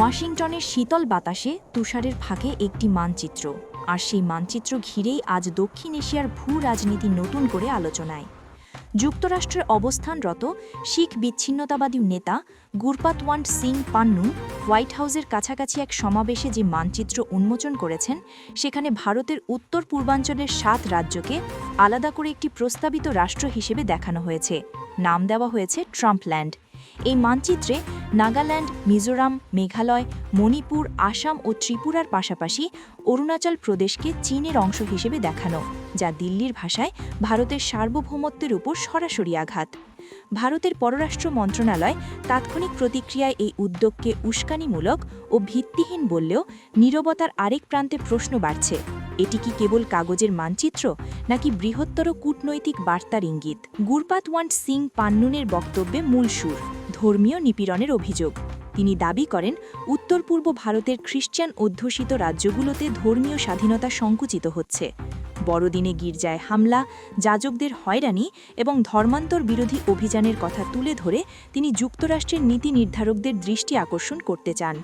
ওয়াশিংটনের শীতল বাতাসে তুষারের ফাঁকে একটি মানচিত্র, আর সেই মানচিত্র ঘিরেই আজ দক্ষিণ এশিয়ার ভূ রাজনীতি নতুন করে আলোচনায়। যুক্তরাষ্ট্রের অবস্থানরত শিখ বিচ্ছিন্নতাবাদী নেতা গুরপাতওয়ান্ট সিং পান্নুন হোয়াইট হাউসের কাছাকাছি এক সমাবেশে যে মানচিত্র উন্মোচন করেছেন, সেখানে ভারতের উত্তর পূর্বাঞ্চলের 7 রাজ্যকে আলাদা করে একটি প্রস্তাবিত রাষ্ট্র হিসেবে দেখানো হয়েছে। নাম দেওয়া হয়েছে ট্রাম্পল্যান্ড। এই মানচিত্রে নাগাল্যান্ড, মিজোরাম, মেঘালয়, মণিপুর, আসাম ও ত্রিপুরার পাশাপাশি অরুণাচল প্রদেশকে চীনের অংশ হিসেবে দেখানো, যা দিল্লির ভাষায় ভারতের সার্বভৌমত্বের উপর সরাসরি আঘাত। ভারতের পররাষ্ট্র মন্ত্রণালয় তাৎক্ষণিক প্রতিক্রিয়ায় এই উদ্যোগকে উস্কানিমূলক ও ভিত্তিহীন বললেও নীরবতার আরেক প্রান্তে প্রশ্ন বাড়ছে, এটি কি কেবল কাগজের মানচিত্র নাকি বৃহত্তর কূটনৈতিক বার্তার ইঙ্গিত? গুরপাতওয়ান্ট সিং পান্নুনের বক্তব্যে মূল সুর ধর্মীয় নিপীড়নের অভিযোগ। তিনি দাবি করেন, উত্তর পূর্ব ভারতের খ্রিস্টান অধ্যুষিত রাজ্যগুলোতে ধর্মীয় স্বাধীনতা সংকুচিত হচ্ছে। বড়দিনে গির্জায় হামলা, যাজকদের হয়রানি এবং ধর্মান্তর বিরোধী অভিযানের কথা তুলে ধরে তিনি যুক্তরাষ্ট্রের নীতি নির্ধারকদের দৃষ্টি আকর্ষণ করতে চান।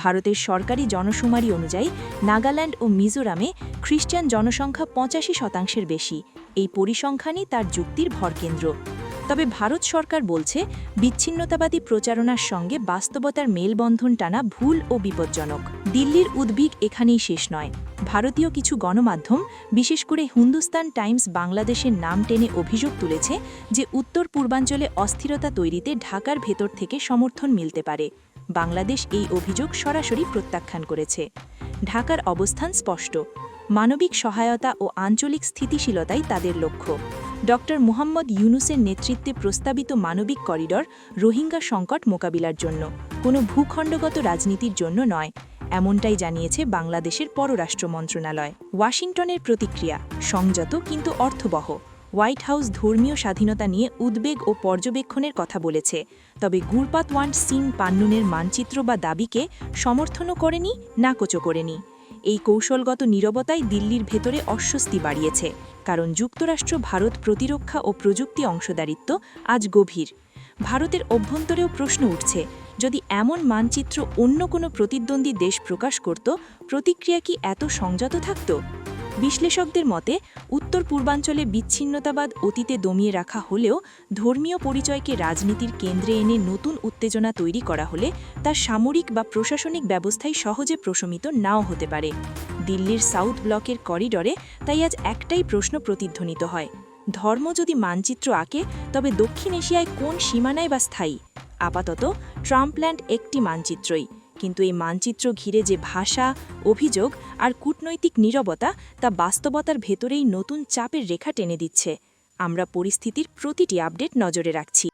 ভারতের সরকারি জনশুমারি অনুযায়ী নাগাল্যান্ড ও মিজোরামে খ্রিস্টান জনসংখ্যা 85% বেশি। এই পরিসংখ্যানই তার যুক্তির ভরকেন্দ্র। তবে ভারত সরকার বলছে, বিচ্ছিন্নতাবাদী প্রচারণার সঙ্গে বাস্তবতার মেলবন্ধন টানা ভুল ও বিপজ্জনক। দিল্লির উদ্বেগ এখানেই শেষ নয়। ভারতীয় কিছু গণমাধ্যম, বিশেষ করে হিন্দুস্তান টাইমস বাংলাদেশের নাম টেনে অভিযোগ তুলেছে যে উত্তর পূর্বাঞ্চলে অস্থিরতা তৈরিতে ঢাকার ভেতর থেকে সমর্থন মিলতে পারে। বাংলাদেশ এই অভিযোগ সরাসরি প্রত্যাখ্যান করেছে। ঢাকার অবস্থান স্পষ্ট, মানবিক সহায়তা ও আঞ্চলিক স্থিতিশীলতাই তাদের লক্ষ্য। ড. মুহাম্মদ ইউনুসের নেতৃত্বে প্রস্তাবিত মানবিক করিডর রোহিঙ্গা সংকট মোকাবিলার জন্য, কোনো ভূখণ্ডগত রাজনীতির জন্য নয়, এমনটাই জানিয়েছে বাংলাদেশের পররাষ্ট্র মন্ত্রণালয়। ওয়াশিংটনের প্রতিক্রিয়া সংযত কিন্তু অর্থবহ। হোয়াইট হাউস ধর্মীয় স্বাধীনতা নিয়ে উদ্বেগ ও পর্যবেক্ষণের কথা বলেছে, তবে গুরপাতওয়ান্ট সিং পান্নুনের মানচিত্র বা দাবিকে সমর্থনও করেনি, নাকচও করেনি। এই কৌশলগত নীরবতাই দিল্লির ভেতরে অস্বস্তি বাড়িয়েছে, কারণ যুক্তরাষ্ট্র ভারত প্রতিরক্ষা ও প্রযুক্তি অংশদারিত্ব আজ গভীর। ভারতের অভ্যন্তরেও প্রশ্ন উঠছে, যদি এমন মানচিত্র অন্য কোনো প্রতিদ্বন্দ্বী দেশ প্রকাশ করত, প্রতিক্রিয়া কি এত সংযত থাকত? বিশ্লেষকদের মতে, উত্তর পূর্বাঞ্চলে বিচ্ছিন্নতাবাদ অতীতে দমিয়ে রাখা হলেও ধর্মীয় পরিচয়কে রাজনীতির কেন্দ্রে এনে নতুন উত্তেজনা তৈরি করা হলে তা সামরিক বা প্রশাসনিক ব্যবস্থায় সহজে প্রশমিত নাও হতে পারে। দিল্লির সাউথ ব্লকের করিডরে তাই আজ একটাই প্রশ্ন প্রতিধ্বনিত হয়, ধর্ম যদি মানচিত্র আঁকে, তবে দক্ষিণ এশিয়ায় কোন সীমানায় বা স্থায়ী? আপাতত ট্রাম্পল্যান্ড একটি মানচিত্রই, কিন্তু এই মানচিত্র ঘিরে যে ভাষা, অভিযোগ আর কূটনৈতিক নীরবতা, তা বাস্তবতার ভেতরেই নতুন চাপের রেখা টেনে দিচ্ছে। আমরা পরিস্থিতির প্রতিটি আপডেট নজরে রাখছি।